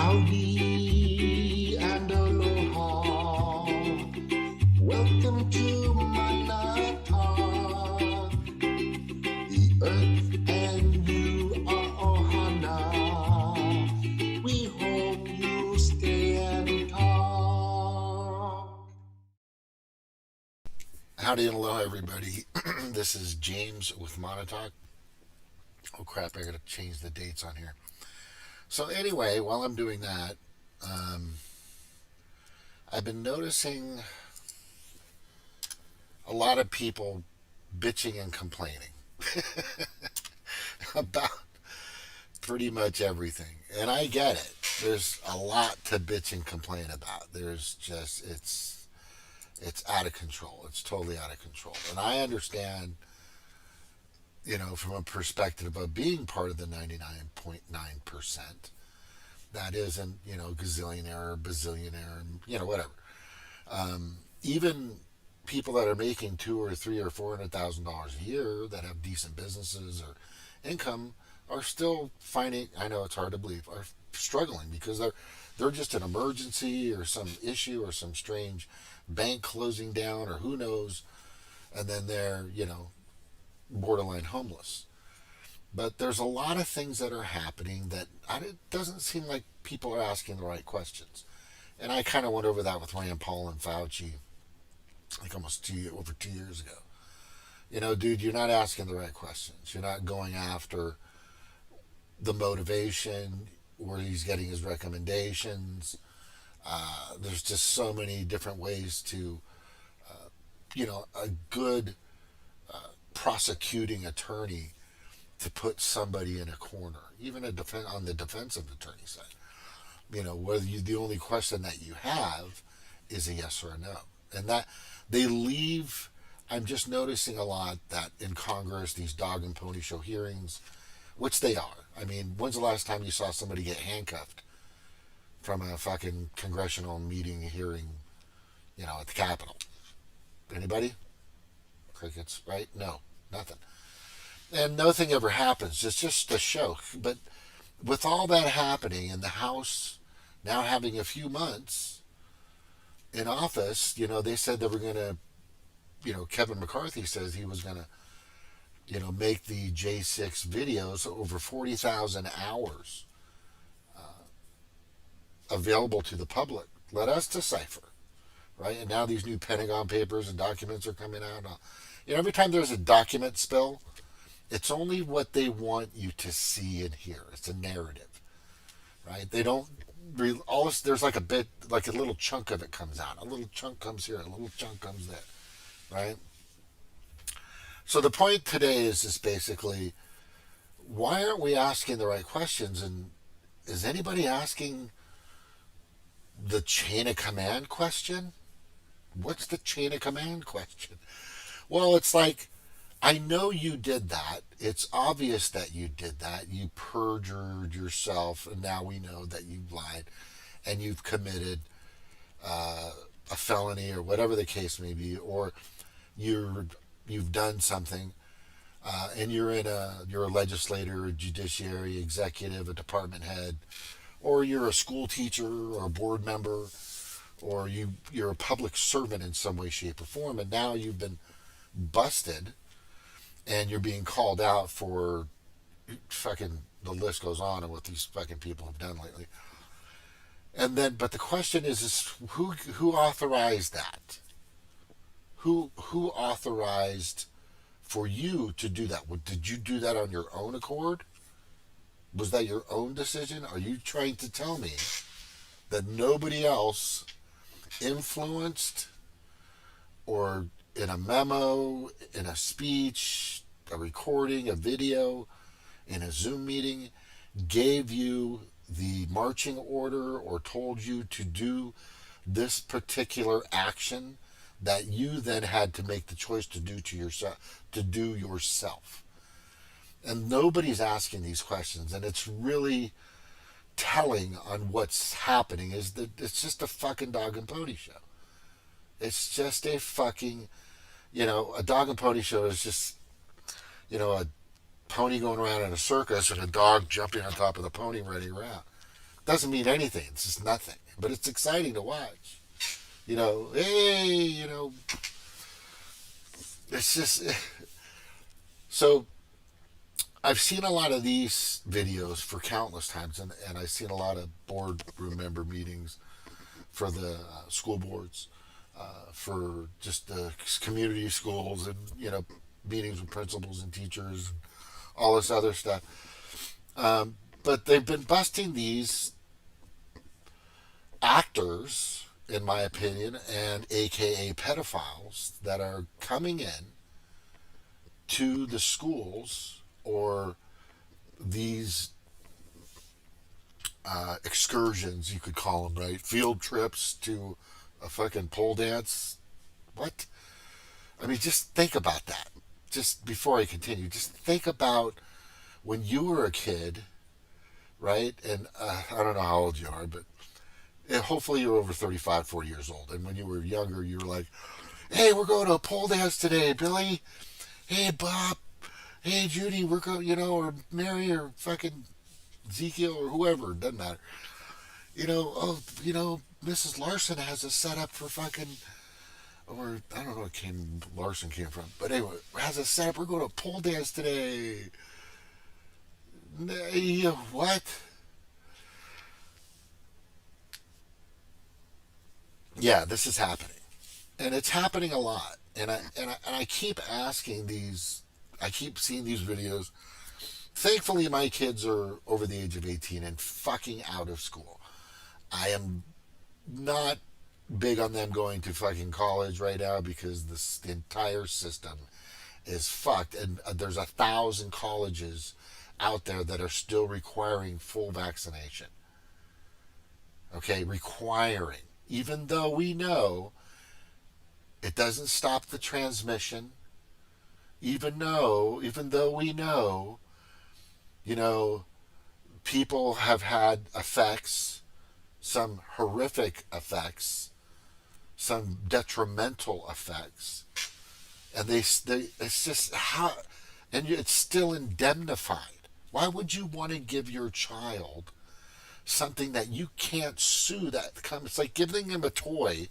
Howdy and aloha. Welcome to Manata. The earth and you are ohana. We hope you stay and talk. Howdy and aloha, everybody. This is James with Montauk. Oh crap! I gotta change the dates on here. So anyway, while I'm doing that, um, I've been noticing a lot of people bitching and complaining about pretty much everything, and I get it. There's a lot to bitch and complain about. There's just it's out of control. It's totally out of control, and I understand from a perspective of being part of the 99.9%, that isn't, gazillionaire or bazillionaire, whatever. Even people that are making two or three or $400,000 a year that have decent businesses or income are still finding, I know it's hard to believe, are struggling because they're just an emergency or some issue or some strange bank closing down or who knows, and then they're, borderline homeless. But there's a lot of things that are happening that it doesn't seem like people are asking the right questions. And I kind of went over that with Rand Paul and Fauci, like almost over 2 years ago. Dude, you're not asking the right questions. You're not going after the motivation, where he's getting his recommendations. There's just so many different ways to, a good prosecuting attorney to put somebody in a corner, even on the defensive attorney side. Whether the only question that you have is a yes or a no, and that they leave. I'm just noticing a lot that in Congress, these dog and pony show hearings, which they are. I mean, when's the last time you saw somebody get handcuffed from a fucking congressional meeting hearing, at the Capitol? Anybody? Crickets, right? No, nothing. And nothing ever happens. It's just a show. But with all that happening and the House now having a few months in office, they said they were going to, Kevin McCarthy says he was going to, make the J6 videos over 40,000 hours available to the public. Let us decipher, right? And now these new Pentagon papers and documents are coming out. Every time there's a document spill, it's only what they want you to see and hear. It's a narrative, right? They don't all this, there's like a bit, like a little chunk of it comes out. A little chunk comes here, a little chunk comes there, right? So the point today is just basically, why aren't we asking the right questions? And is anybody asking the chain of command question? What's the chain of command question? Well, it's like, I know you did that. It's obvious that you did that. You perjured yourself, and now we know that you lied, and you've committed a felony or whatever the case may be, or you've done something, and you're a legislator, a judiciary, executive, a department head, or you're a school teacher or a board member, or you're a public servant in some way, shape, or form, and now you've been busted and you're being called out for fucking, the list goes on of what these fucking people have done lately. And then, but the question is who authorized that? Who authorized for you to do that? Did you do that on your own accord? Was that your own decision? Are you trying to tell me that nobody else influenced, or in a memo, in a speech, a recording, a video, in a Zoom meeting, gave you the marching order or told you to do this particular action that you then had to make the choice to do yourself? And nobody's asking these questions, and it's really telling on what's happening. Is that it's just a fucking dog and pony show. It's just a fucking, a dog and pony show is just, a pony going around in a circus and a dog jumping on top of the pony running around. Doesn't mean anything. It's just nothing. But it's exciting to watch. Hey, it's just so. I've seen a lot of these videos for countless times, and I've seen a lot of boardroom member meetings for the school boards, for just the community schools, and meetings with principals and teachers, and all this other stuff. But they've been busting these actors, in my opinion, and AKA pedophiles that are coming in to the schools, or these excursions, you could call them, right? Field trips to a fucking pole dance. What? I mean, just think about that. Just before I continue, just think about when you were a kid, right? And I don't know how old you are, but hopefully you're over 35, 40 years old. And when you were younger, you were like, hey, we're going to a pole dance today, Billy. Hey, Bob. Hey, Judy, we're going, or Mary, or fucking Ezekiel, or whoever. It doesn't matter. Mrs. Larson has a setup for fucking, or I don't know what Larson came from. But anyway, has a setup. We're going to a pole dance today. What? Yeah, this is happening, and it's happening a lot. And I keep asking these. I keep seeing these videos. Thankfully, my kids are over the age of 18 and fucking out of school. I am not big on them going to fucking college right now because the entire system is fucked, and there's 1,000 colleges out there that are still requiring full vaccination. Okay, requiring, even though we know it doesn't stop the transmission. Even though we know, you know, people have had effects, some horrific effects, some detrimental effects, and they it's just how, and it's still indemnified. Why would you want to give your child something that you can't sue? That comes, it's like giving him a toy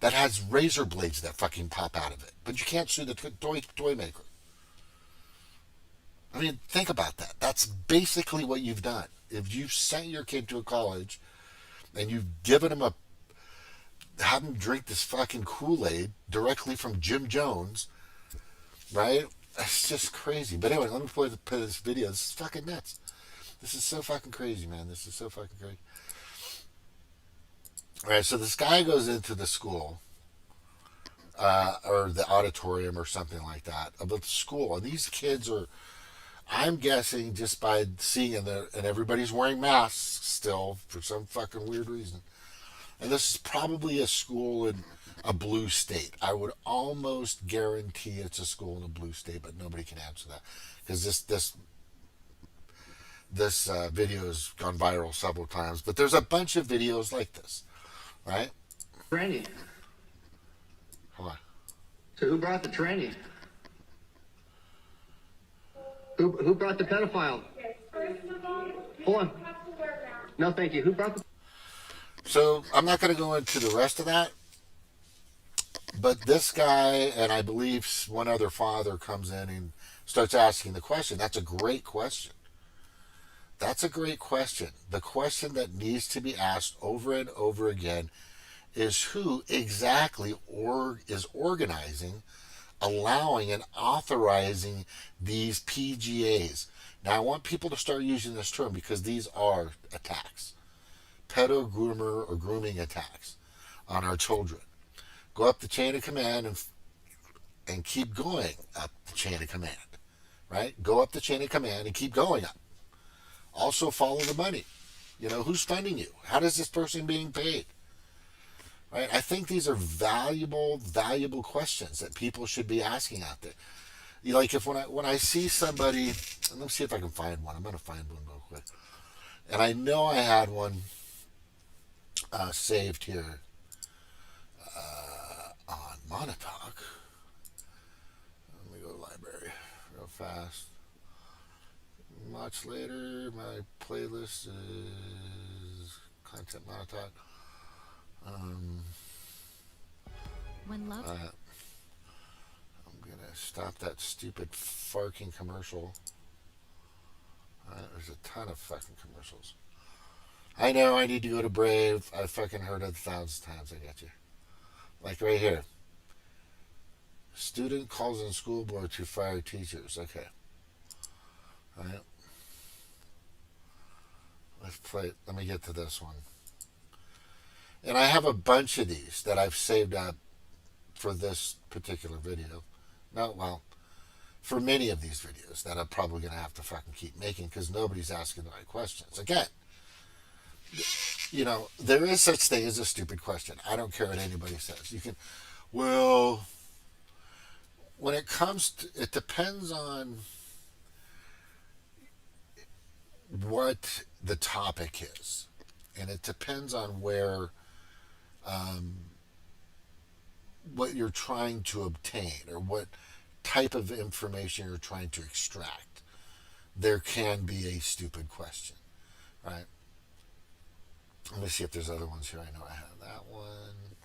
that has razor blades that fucking pop out of it, but you can't sue the toy maker. I mean, think about that. That's basically what you've done. If you've sent your kid to a college and you've given him have him drink this fucking Kool-Aid directly from Jim Jones, right? It's just crazy. But anyway, let me play this video. This is fucking nuts. This is so fucking crazy, man. This is so fucking crazy. All right, so this guy goes into the school, or the auditorium or something like that, of the school, and these kids are, I'm guessing, just by seeing and everybody's wearing masks still for some fucking weird reason. And this is probably a school in a blue state. I would almost guarantee it's a school in a blue state, but nobody can answer that because this video has gone viral several times. But there's a bunch of videos like this, right? Tranny. Hold on. So who brought the tranny? Who brought the pedophile? Hold on. No, thank you. Who brought the... So I'm not going to go into the rest of that, but this guy, and I believe one other father, comes in and starts asking the question. That's a great question. That's a great question. The question that needs to be asked over and over again is who exactly is organizing, allowing, and authorizing these PGAs. Now, I want people to start using this term because these are attacks. Pedo, groomer, or grooming attacks on our children. Go up the chain of command and keep going up the chain of command, right? Go up the chain of command and keep going up. Also follow the money. Who's funding you? How does this person being paid? Right? I think these are valuable questions that people should be asking out there. Like if when I see somebody, and let me see if I can find one. I'm going to find one real quick. And I know I had one saved here on Montauk. Let me go to library real fast. Much later, my playlist is content monetize. When love. I'm gonna stop that stupid farking commercial. There's a ton of fucking commercials. I know I need to go to Brave. I fucking heard it 1,000 times. I get you. Like right here. Student calls on school board to fire teachers. Okay. All right. Let's play. Let me get to this one. And I have a bunch of these that I've saved up for this particular video. No, well, for many of these videos that I'm probably going to have to fucking keep making because nobody's asking the right questions. Again, you know, there is such thing as a stupid question. I don't care what anybody says. You can, well, when it comes to, it depends on what the topic is. And it depends on where, what you're trying to obtain or what type of information you're trying to extract. There can be a stupid question, right? Let me see if there's other ones here. I know I have that one.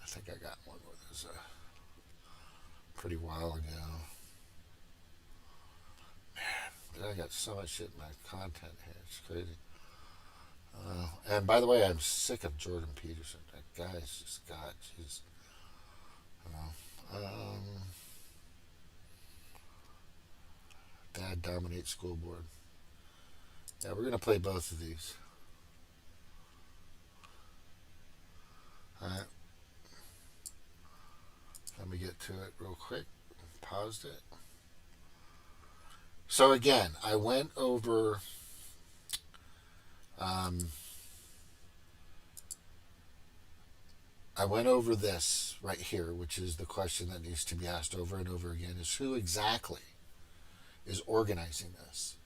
I think I got one where there's a pretty while ago. Man, I got so much shit in my content here. It's crazy. And by the way, I'm sick of Jordan Peterson. That guy's just God. Jeez. Dad dominates school board. Yeah, we're gonna play both of these. All right. Let me get to it real quick. Paused it. So again, I went over. I went over this right here, which is the question that needs to be asked over and over again: is who exactly is organizing this?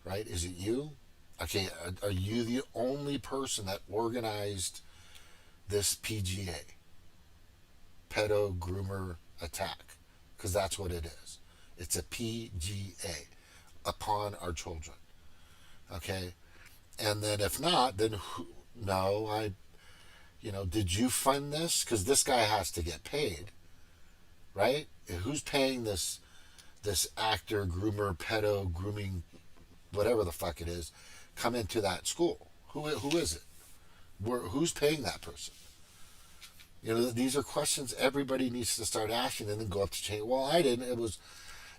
Right? Is it you? Okay, are you the only person that organized this PGA? Pedo Groomer attack. Because that's what it is. It's a PGA upon our children. Okay? And then if not, then no, did you fund this? Because this guy has to get paid. Right? Who's paying this actor, groomer, pedo, grooming, whatever the fuck it is, come into that school? Who is it? Who's paying that person? These are questions everybody needs to start asking and then go up to change. Well, I didn't.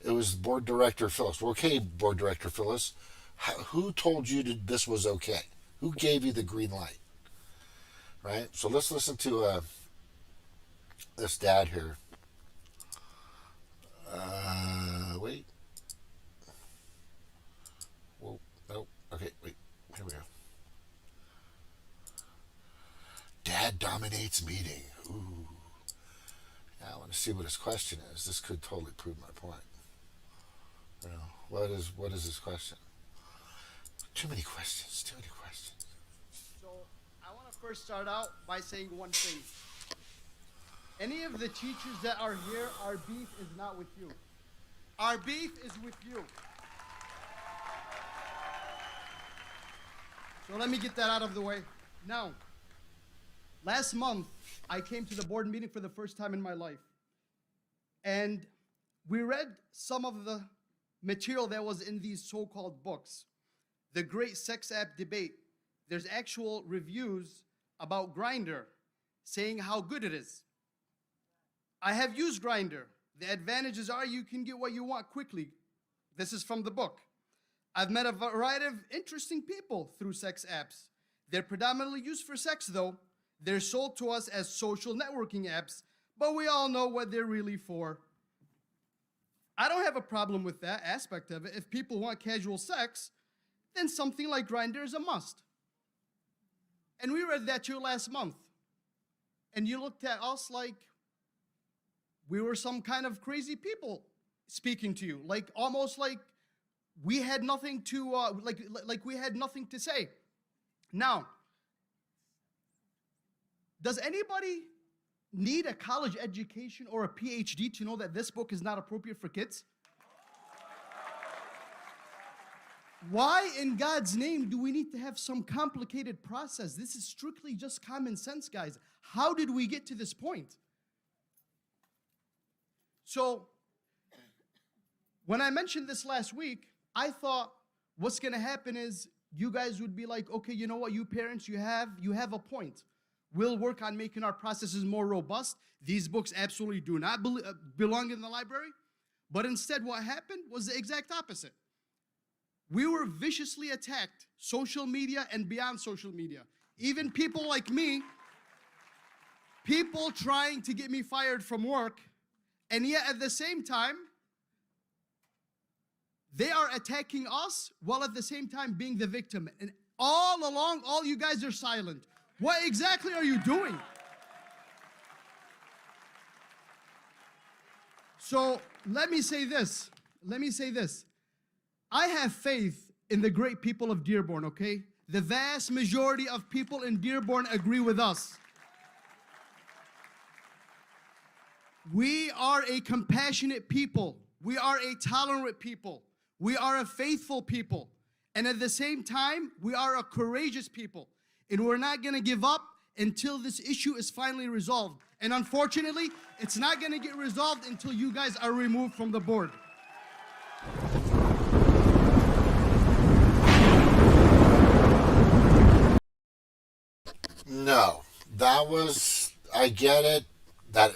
It was Board Director Phyllis. Well, okay, Board Director Phyllis, who told you this was okay? Who gave you the green light? Right? So let's listen to this dad here. Wait. Whoa, nope. Okay, wait. Here we go. Dad dominates meeting. Ooh. Yeah, I want to see what his question is. This could totally prove my point. What is his question? Too many questions. So I want to first start out by saying one thing. Any of the teachers that are here, our beef is not with you. Our beef is with you. So let me get that out of the way. Now, last month, I came to the board meeting for the first time in my life. And we read some of the material that was in these so-called books. The Great Sex App Debate. There's actual reviews about Grindr saying how good it is. I have used Grindr. The advantages are you can get what you want quickly. This is from the book. I've met a variety of interesting people through sex apps. They're predominantly used for sex, though. They're sold to us as social networking apps, but we all know what they're really for. I don't have a problem with that aspect of it. If people want casual sex, then something like Grindr is a must. And we read that to you last month. And you looked at us like we were some kind of crazy people speaking to you, like almost like we had nothing to, like we had nothing to say. Now, does anybody need a college education or a PhD to know that this book is not appropriate for kids? Why in God's name do we need to have some complicated process? This is strictly just common sense, guys. How did we get to this point? So, when I mentioned this last week, I thought what's going to happen is you guys would be like, okay, you know what, you parents, you have a point. We'll work on making our processes more robust. These books absolutely do not belong in the library. But instead, what happened was the exact opposite. We were viciously attacked, social media and beyond social media. Even people like me, people trying to get me fired from work, and yet at the same time, they are attacking us while at the same time being the victim. And all along, all you guys are silent. What exactly are you doing? So let me say this. I have faith in the great people of Dearborn, okay? The vast majority of people in Dearborn agree with us. We are a compassionate people. We are a tolerant people. We are a faithful people. And at the same time, we are a courageous people. And we're not going to give up until this issue is finally resolved. And unfortunately, it's not going to get resolved until you guys are removed from the board. No, that was, I get it. That,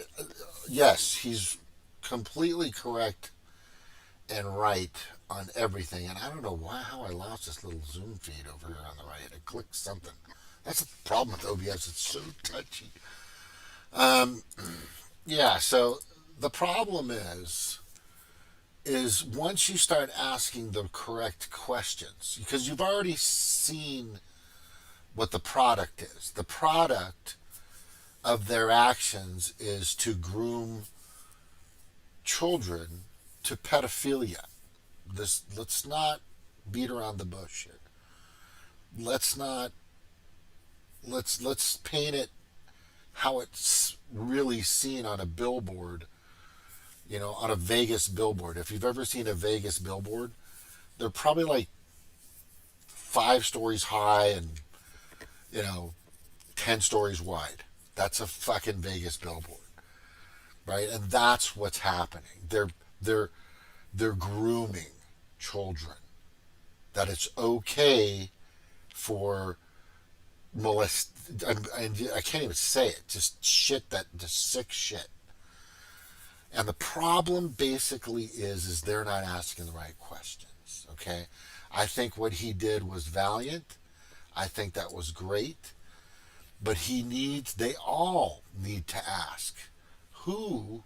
yes, he's completely correct and right on everything. And I don't know how I lost this little Zoom feed over here on the right. I clicked something. That's the problem with OBS. It's so touchy. Yeah, so the problem is once you start asking the correct questions, because you've already seen what the product is. The product of their actions is to groom children to pedophilia. Let's not beat around the bush here. Let's paint it how it's really seen on a billboard, on a Vegas billboard. If you've ever seen a Vegas billboard, they're probably like 5 stories high and 10 stories wide. That's a fucking Vegas billboard, right? And that's what's happening. They're grooming children. That it's okay for I can't even say it. Just sick shit. And the problem basically is they're not asking the right questions. Okay, I think what he did was valiant. I think that was great. But they all need to ask, who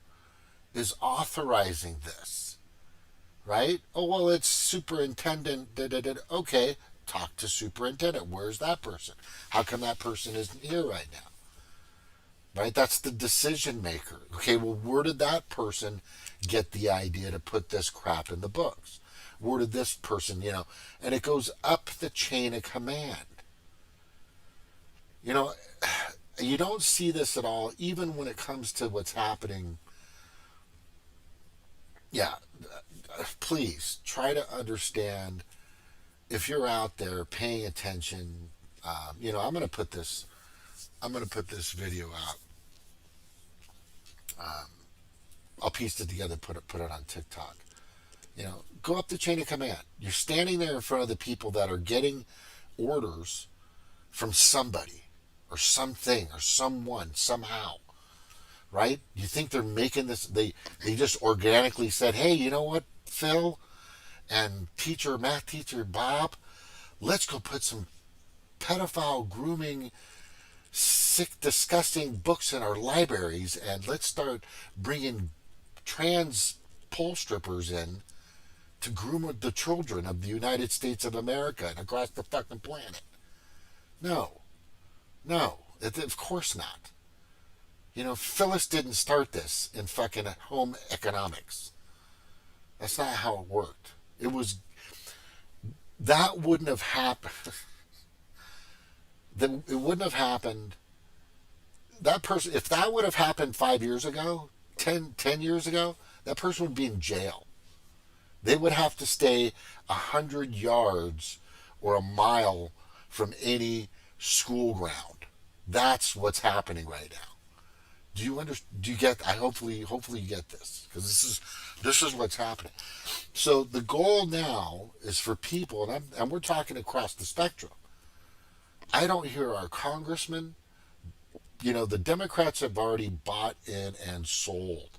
is authorizing this? Right? Oh, well, it's superintendent. Okay, talk to superintendent. Where's that person? How come that person isn't here right now? Right? That's the decision maker. Okay, well, where did that person get the idea to put this crap in the books? Where did this person, and it goes up the chain of command. You don't see this at all, even when it comes to what's happening. Yeah, please try to understand. If you're out there paying attention, I'm going to put this video out. I'll piece it together, put it on TikTok. Go up the chain of command. You're standing there in front of the people that are getting orders from somebody or something or someone somehow, right? You think they're making this? They just organically said, hey, you know what, Phil and math teacher Bob, let's go put some pedophile grooming, sick, disgusting books in our libraries, and let's start bringing trans pole strippers in to groom the children of the United States of America and across the fucking planet. No, of course not. Phyllis didn't start this in fucking home economics. That's not how it worked. That wouldn't have happened. It wouldn't have happened. That person, if that would have happened 5 years ago, 10 years ago, that person would be in jail. They would have to stay 100 yards or a mile from any school ground. That's what's happening right now. Do you understand? Do you get? I hopefully you get this, because this is what's happening. So the goal now is for people, and we're talking across the spectrum. I don't hear our congressmen. The Democrats have already bought in and sold.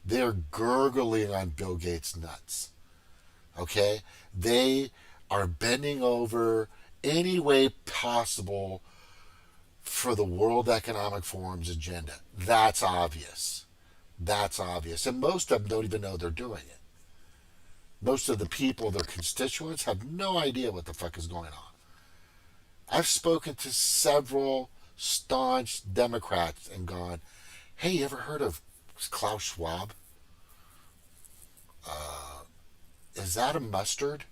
They're gurgling on Bill Gates' nuts. Okay? They are bending over any way possible for the World Economic Forum's agenda. That's obvious. That's obvious. And most of them don't even know they're doing it. Most of the people, their constituents, have no idea what the fuck is going on. I've spoken to several staunch Democrats and gone, hey, you ever heard of Klaus Schwab? Is that a mustard?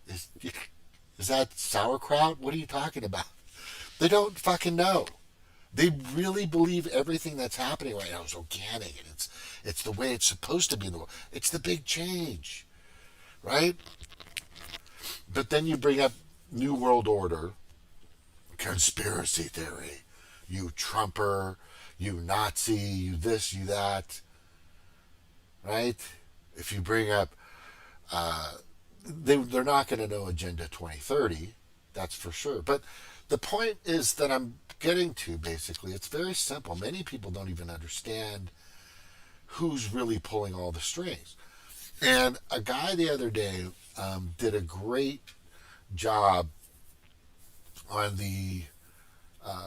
Is that sauerkraut? What are you talking about? They don't fucking know. They really believe everything that's happening right now is organic, and it's the way it's supposed to be in the world. It's the big change, right? But then you bring up New World Order, conspiracy theory, you Trumper, you Nazi, you this, you that, right? If you bring up, they're not going to know Agenda 2030, that's for sure. But the point is that I'm getting to, basically, it's very simple. Many people don't even understand who's really pulling all the strings. And a guy the other day did a great job on the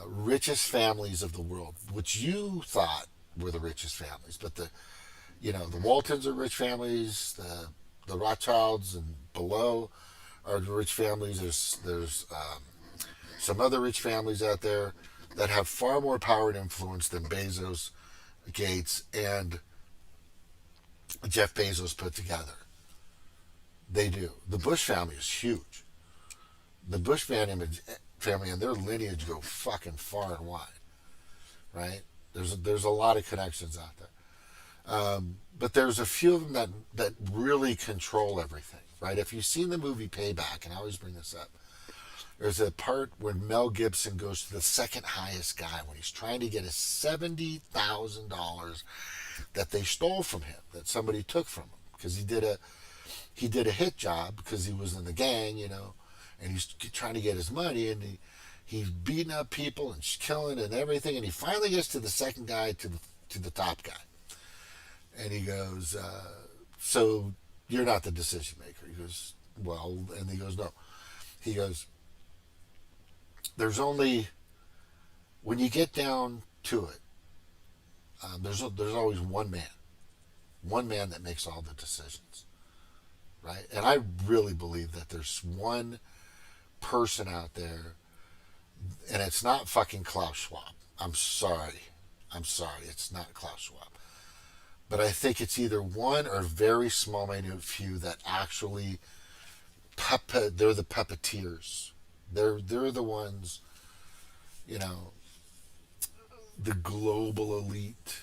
richest families of the world, which you thought were the richest families, but the Waltons are rich families, the Rothschilds and below are the rich families. There's some other rich families out there that have far more power and influence than Bezos, Gates, and Jeff Bezos put together. They do. The Bush family is huge. The Bush family and their lineage go fucking far and wide, right? There's a lot of connections out there. But there's a few of them that really control everything, right? If you've seen the movie Payback, and I always bring this up, there's a part where Mel Gibson goes to the second highest guy when he's trying to get his $70,000 that they stole from him, that somebody took from him, because he did a hit job because he was in the gang, and he's trying to get his money, and he's beating up people and killing and everything, and he finally gets to the second guy, to the top guy, and he goes, so you're not the decision maker. He goes, well, and he goes, no. He goes, there's only, when you get down to it, there's always one man that makes all the decisions, right? And I really believe that there's one person out there, and it's not fucking Klaus Schwab. I'm sorry, it's not Klaus Schwab. But I think it's either one or a very small, minute few that actually they're the puppeteers. They're the ones, the global elite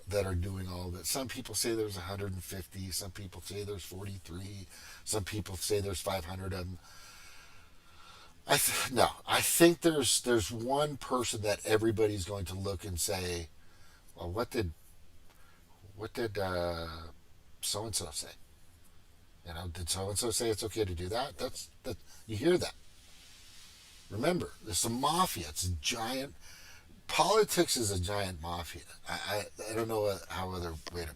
that are doing all of it. Some people say there's 150. Some people say there's 43. Some people say there's 500 of them. No, I think there's one person that everybody's going to look and say, well, what did so and so say? Did so and so say it's okay to do that? That you hear that. Remember, there's a mafia. It's a giant. Politics is a giant mafia. I don't know how other way to